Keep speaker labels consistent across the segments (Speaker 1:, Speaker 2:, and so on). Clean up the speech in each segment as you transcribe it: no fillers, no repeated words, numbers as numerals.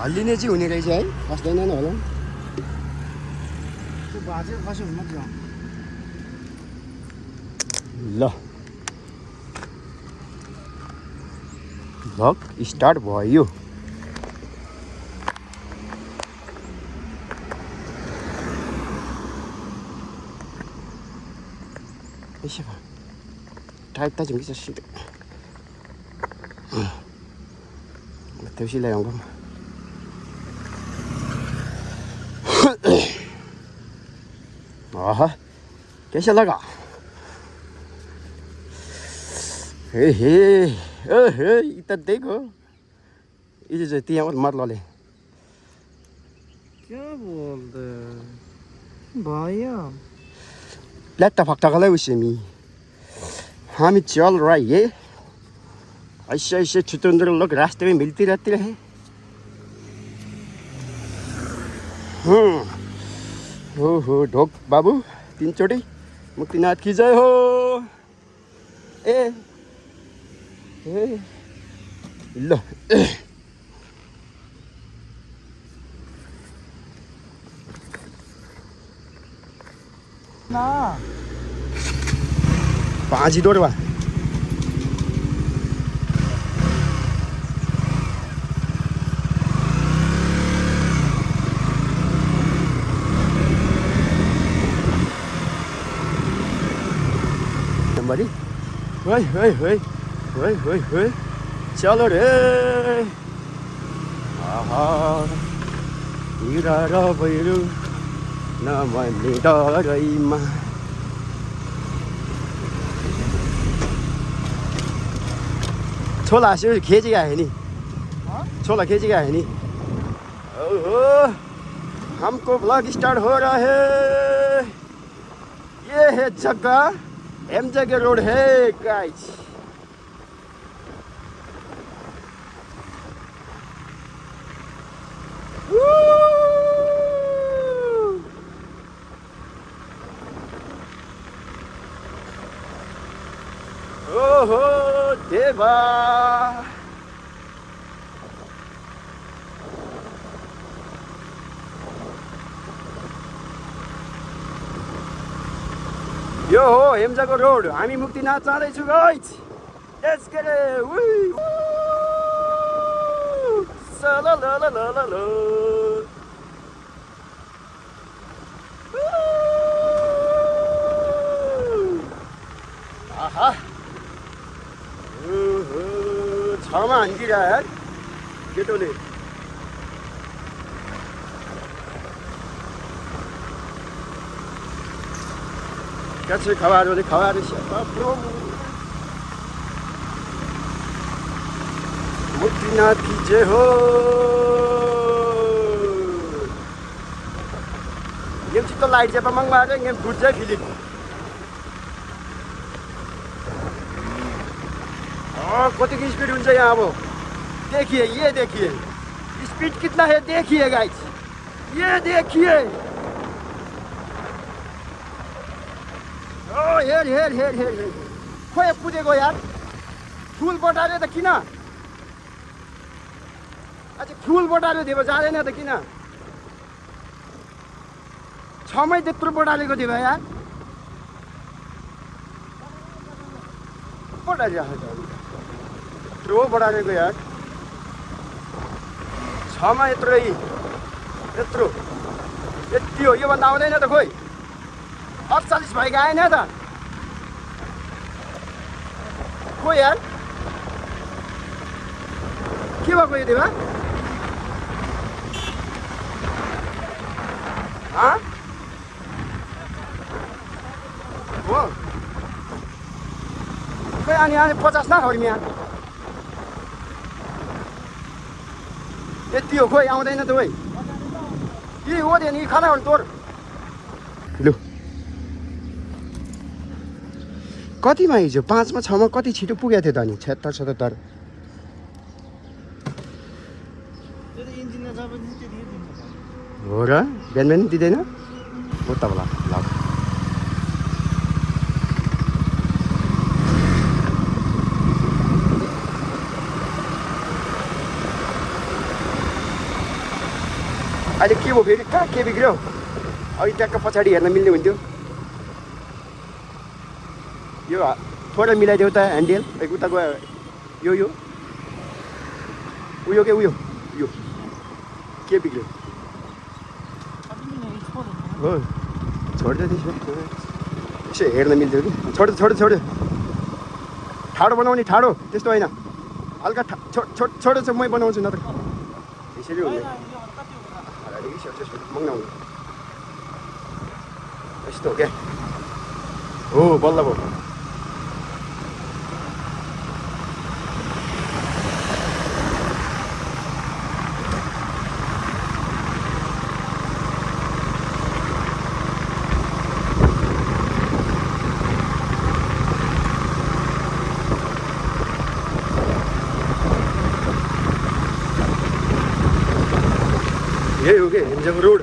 Speaker 1: हल्लिने चाहिँ हुने रहेछ है, खस्दैन होला।
Speaker 2: त्यो भाँचेर खस्यो भने मात्रै
Speaker 1: ल भ्लग स्टार्ट भयो। यसो टाइट ताजिम कि जस्तो त्यसैलाई आउँछ। आहा कैसा लगा? हे इधर देखो, इधर तिया मत लो ले।
Speaker 2: क्या बोलते भैया?
Speaker 1: लट्टा फक्टा गलै उसे मी हामी चल रहे हैं। ऐसे ऐसे छुतुंदर लोग रास्ते में मिलती रहती रहे। हो ढोक बाबू 3 चोटी मुक्तिनाथ की जय हो। ए ल
Speaker 2: ना
Speaker 1: 5 डोरवा नंबरी ओए चलो रे। आहा हिरा र बैरु नमन्ने डरैमा। छोला से खींचेगा है नहीं, छोला खींचेगा है नहीं। ओहो हमको ब्लॉग स्टार्ट हो रहा है। ये है जगह एम जगह रोड है गाइस। ओहो देवा यो हो हेम्जाको रोड। हामी मुक्तिनाथ जाँदैछु गाइस। Let's get it. आहा छमा हान्दिरा यार केटोले। 같이 가와르 시작하 프로 मुक्तिनाथ की जय हो। ये चित्त लाइट जब मंगवा रहे हैं गुड जय फिलिप। कति की स्पीड हुन्छ यहाँ। अब देखिए, ये देखिए स्पीड कितना है, देखिए गाइस, ये देखिए। हेर खोइ कुदेको यार। फुल बटाल्यो त किन? अझै फुल बटाल्यो दियो जाँदैन त किन? 6 मै त्यत्रो बटालेको दियो यार। बटाल्यो यत्रो बटालेको यार। 6 मा यत्रो यति हो। योभन्दा आउँदैन त खोइ। 48 भएका आएन त खोइ यार। के भएको यो देवा? हो खोइ अनि 50 ना छोड्मी यहाँ यति हो। खोइ आउँदैन त खोइ। यी हो नि खाना हो तोर। लु कतिमा हिजो 5 मा 6 मा कति छिटो पुगेको थियो त अनि 76 77। हो र बिहान बिहान दिँदैन हो त होला। ल अहिले के भयो फेरि कहाँ के बिग्रियो अघि ट्याक्क पछाडि हेर्न मिल्ने हुन्थ्यो यो थोरै मिलाइदेऊ त ह्यान्डल उता गयो यो उयो के उयो यो के बिग्रियो हो छोड्दै त्यसो यसो हेर्न मिल्थ्यो कि छोड्यो ठाडो बनाउने ठाडो त्यस्तो होइन हल्का छोडो चाहिँ मै बनाउँछु नत्र यसरी हुँदैन मगाउनु यस्तो हो क्या हो बल्ल भयो यही हो कि हिमजङ रोड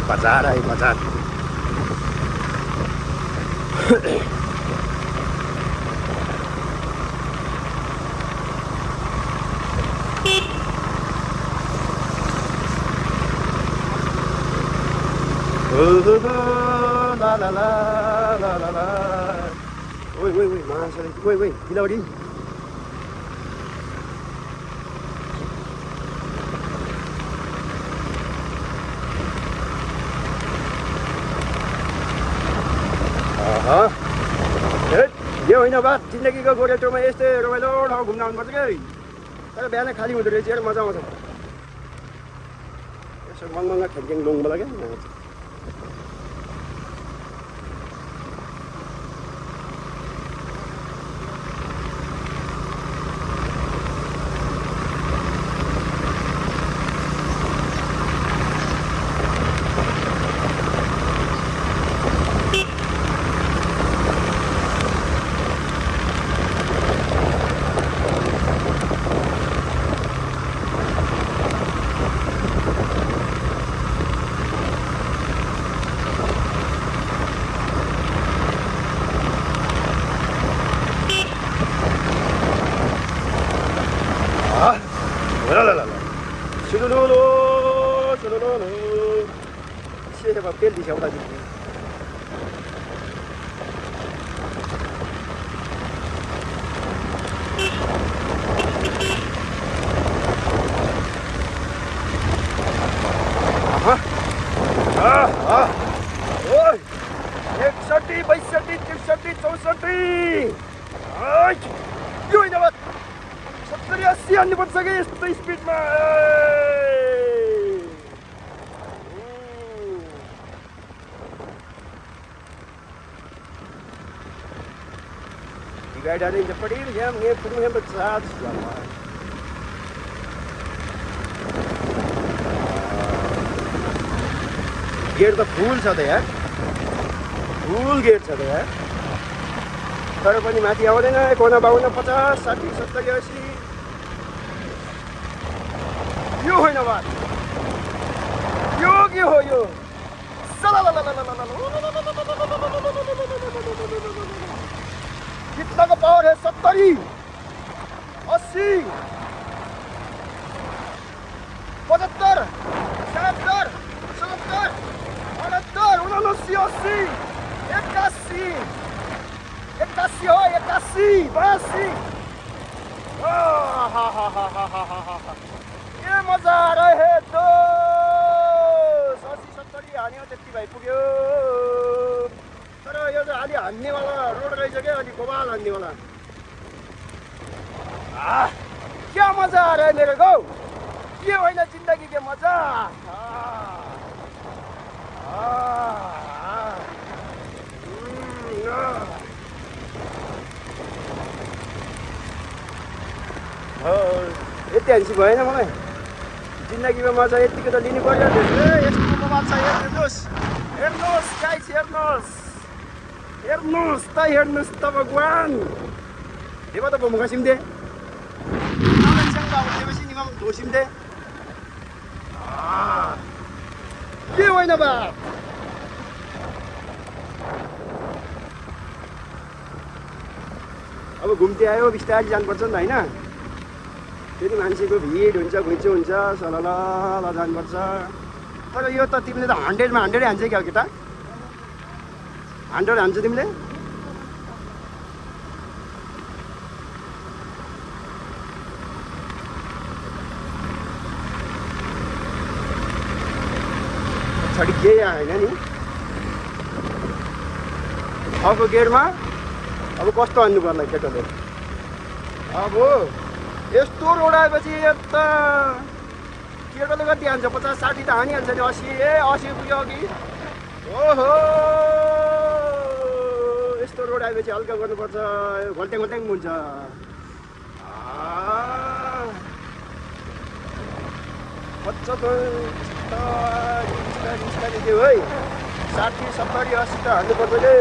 Speaker 1: बाजार है बाजार ला ला ला ला ला ला ओइ मान्छे ओइ किलावडी यो होइन बा जिन्दगीको गोरेटोमा यस्तै रमाइलो ठाउँ घुम्न आउनुपर्छ कि तर बिहान खाली हुँदो रहेछ मजा आउँछ यसो मङमङ्गा ठ्याङ्क्याङ लोङबला क्या Siapa pel di siapa lagi? Oi, 61, 62, 63, 64. Ai, yo ini dapat. 70, 80 an dapat lagi speed mah. Gaidane जपड़ी हम ये पुरु हम साथ गेट त फुल छ त यार फुल गेट छ त यार तर पनि माथि आउँदैन 51 50 60 70 80 यो होइन बात यो के हो यो कितना का पावर है 70 80 75 77 77 78 79 80 81 हो 81 82 ये मजा आ रहा है तो 80 70 हान्यो त्यति भाइ पुग्यो तर यो चाहिँ अलि हान्नेवाला रोड रहेछ क्या अलि बबाल हान्नेवाला क्या मजा आ रहा है मेरे को ये होइन जिन्दगी के मजा यति हान्सी भएन मलाई जिन्दगीमा मजा यतिको त लिनु पर्यो यस्तो बबाल छ हेर्नुहोस् हेर्नुहोस् गाइस, हेर्नुहोस् हेर्नुहोस् त भगवान् हेबा त बोमुगा सिम्दे नाला च्याङ बाबु देबसी निगम दोसिम्दे के होइन बा अब घुम्ती आयो बिस्तारै जानुपर्छ नि त होइन फेरि मान्छेको भिड हुन्छ घुइँचो हुन्छ सलल जानुपर्छ तर यो त तिमीले त 100मा 100 हान्छ क्या केटा 100 हान्छ तिमीले छडी के होइन नि अब गेटमा अब कस्तो हान्नु पर्ला केटाले अब यस्तो रोड आएपछि यता केटाले कति हान्छ 50-60 त हानिहाल्छ नि 80 पुग्यो अघि ओहो यस्तो रोड आएपछि हल्का गर्नुपर्छ घल्ट्याङ घल्ट्याङ हुन्छ बिस्तारी देऊ है 60-70-80 त हान्नुपर्छ नि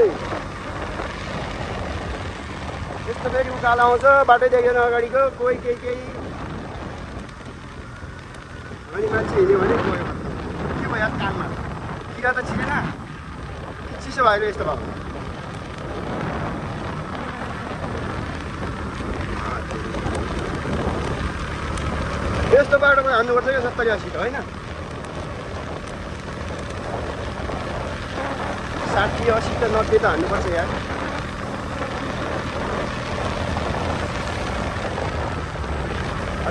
Speaker 1: यस्तो फेरि उकालो आउँछ बाटै देख्दैन अगाडिको कोही केही अनि मान्छे हिँड्यो भने गयो के भयो यार कानमा किरा त छिरेन चिसो भएर यस्तो भयो यस्तो बाटोमा हान्नुपर्छ क्या 70-80 त होइन 60-80 त 90 त हान्नुपर्छ यार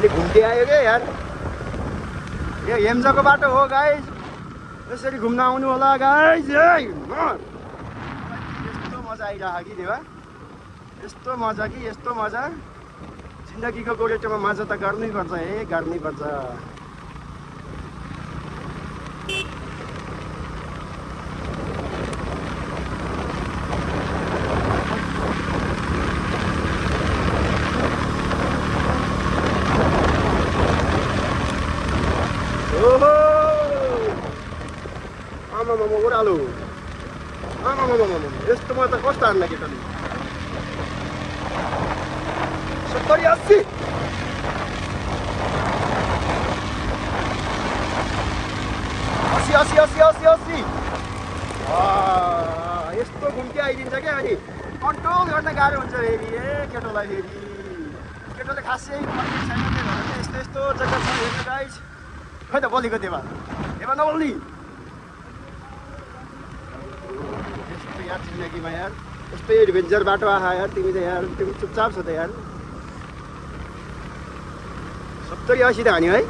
Speaker 1: अलिक घुम्दै आयो क्या यार यो हेम्जाको बाटो हो गाइस यसरी घुम्न आउनु होला गाइस यस्तो मजा आइरहेको कि देवा यस्तो मजा कि यस्तो मजा जिन्दगीको गोरेटोमा मजा त गर्नैपर्छ है गर्नैपर्छ ओह्रालो यस्तोमा त कस्तो हान्ला केटाले 70-80 यस्तो घुम्ती आइदिन्छ क्या अनि कन्ट्रोल गर्न गाह्रो हुन्छ फेरि केटोलाई फेरि केटोले खासै छैन यस्तो यस्तो जग्गा छ हेर्नु गाइस खै त बोलेको देवा हेबा नबोल्ने यार जिन्दगीमा यार यस्तै एडभेन्चर बाटो आहा यार तिमी त यार तिमी चुपचाप छ त यार 70-80 त हान्यो है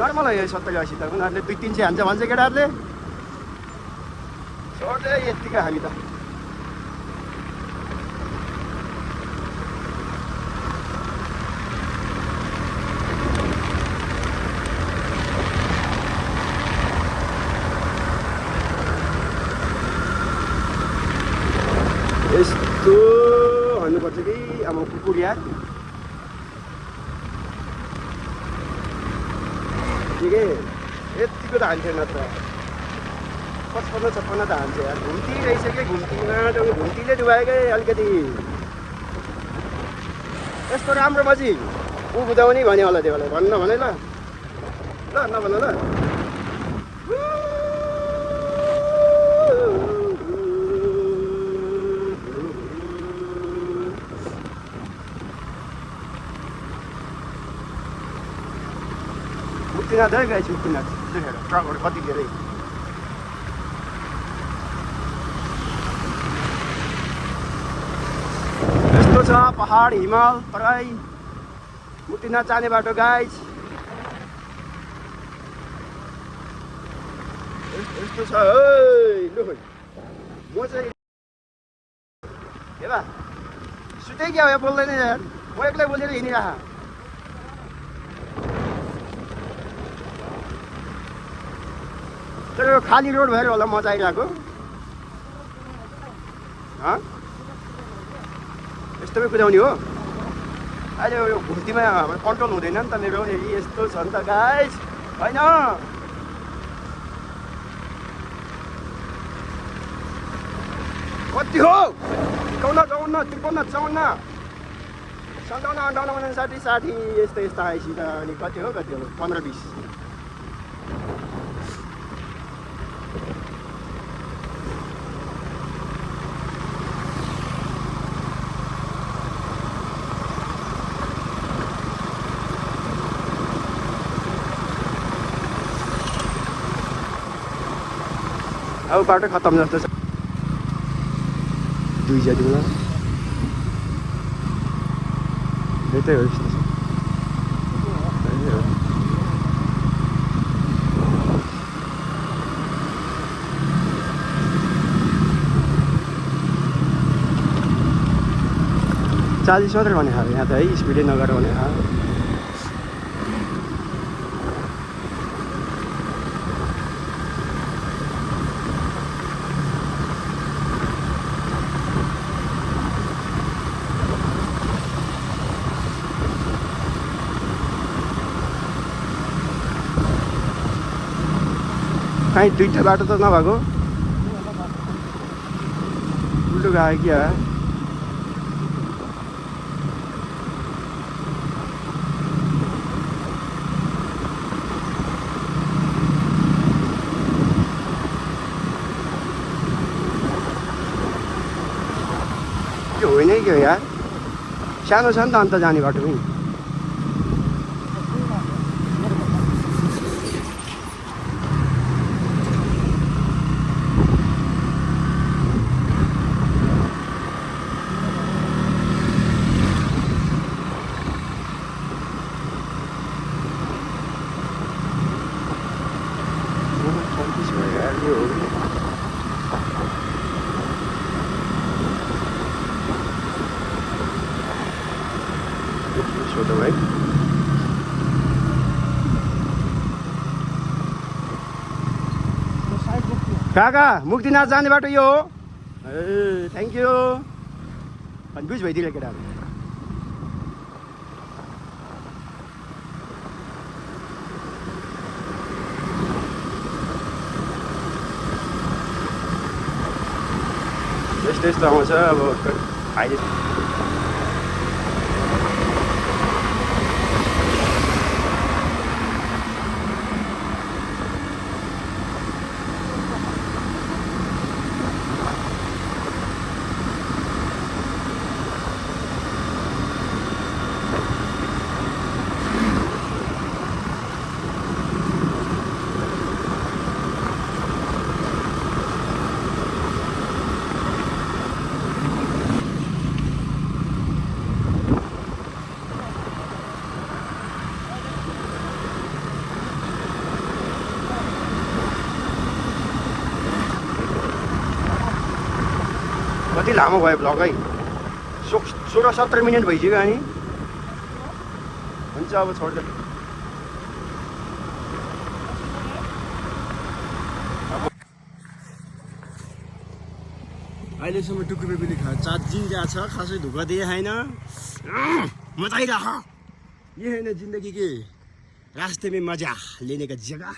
Speaker 1: नर्मल हो यो 70-80 त उनीहरूले 200-300 हान्छ भन्छ केटाहरूले छोड्दै यत्तिकै हामी त यस्तो हान्नुपर्छ कि अब कुकुर यार ठिकै यतिको त हान्थेन त 55-56 त हान्छ यार घुम्ती रहेछ कि घुम्तीमा घुम्तीले डुबाएकै अलिकति यस्तो राम्रो मजी ऊ बुझाउने भन्यो होला त्यो भन्न भने ल नभन ल मुक्तिनाथ है गाइस मुक्तिनाथ देखेर ट्रकहरू कति धेरै यस्तो छ पहाड हिमाल तराई मुक्तिनाथ जाने बाटो गाइस यस्तो छ है लु म चाहिँ हेबा सुतै क्या हो बोल्दैन यार म एक्लै बोलेर हिँडिरह तर यो खाली रोड भएर होला मजा आइरहेको यस्तोमै कुदाउने हो अहिले यो घुम्तीमा कन्ट्रोल हुँदैन नि त मेरो फेरि यस्तो छ नि त गाइस होइन कति हो 51 53 54 57 58 59 60 यस्तो यस्तो आएपछि त अनि कति हो 15 20 अब बाटो खत्तम जस्तो छ 2 जतिमा यतै हो यस्तो चालीस मात्रै भने खायो यहाँ त है स्पिडै नगर भने खायो कहीँ दुईवटा बाटो त नभएको उल्टो गयो क्या त्यो होइन कि हो यार सानो छ नि त अन्त जाने बाटो पनि काका मुक्तिनाथ जाने बाटो यो हो ए थ्याङ्क यू कन्फ्युज भइदियो केटाहरू यस्तो यस्तो आउँछ अब अहिले कति लामो भयो ब्लग है 16-17 मिनट भइसक्यो अनि हुन्छ अब छोड्दै अहिलेसम्म टुक्रे पनि चाँजिरहेको छ खासै धोका दिए छैन मजा आइरह ये है ना जिंदगी के रास्ते में मजा लेने का जगह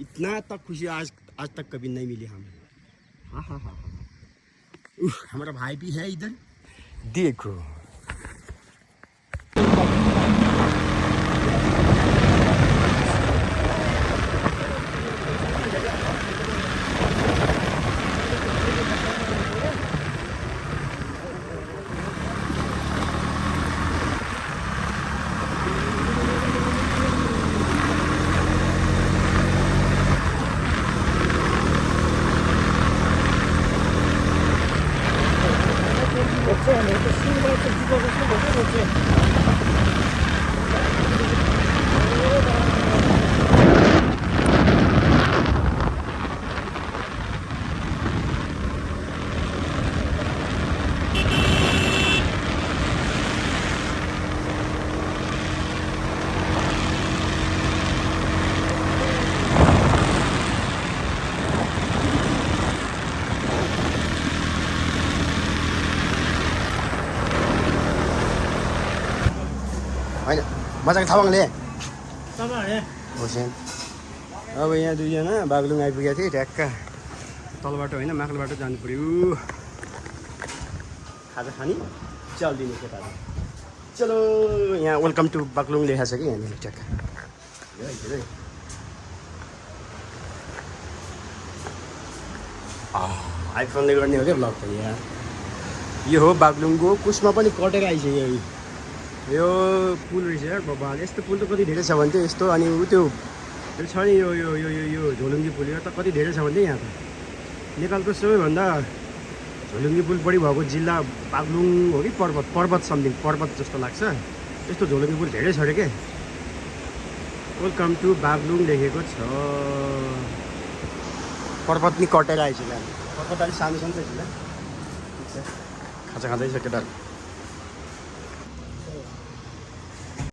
Speaker 1: इतना तक खुशी आज तक कभी नहीं मिली हमें हाँ हाँ हाँ हमारा भाई भी है इधर देखो होइन मजाको थापाङले अब यहाँ दुईजना बागलुङ आइपुगेको थिएँ ट्याक्क तलबाट होइन माथिल्बाट जानु पर्यो खाजा खाने चलिदिनु केटाहरू चलो यहाँ वेलकम टु बागलुङ लेखा छ कि यहाँनिर ट्याक्क आइफोनले गर्ने हो क्या ब्लग त यहाँ यो हो बागलुङको कुसमा पनि कटेर आइसक्यो यो पुल रहेछ यार बाबा यस्तो पुल त कति धेरै छ भने चाहिँ यस्तो अनि उ त्यो छ नि यो यो यो यो यो झोलुङ्गी पुल यो त कति धेरै छ भने यहाँ त नेपालको सबैभन्दा झोलुङ्गी पुल बढी भएको जिल्ला बागलुङ हो कि पर्वत समथिङ पर्वत जस्तो लाग्छ यस्तो झोलुङ्गी पुल धेरै छ अरे के वेलकम टु बागलुङ लेखेको छ पर्वत नि कटेर आइसक्यो पर्वत अलिक सानो सानो छ खाजा खाँदैछ केटाहरू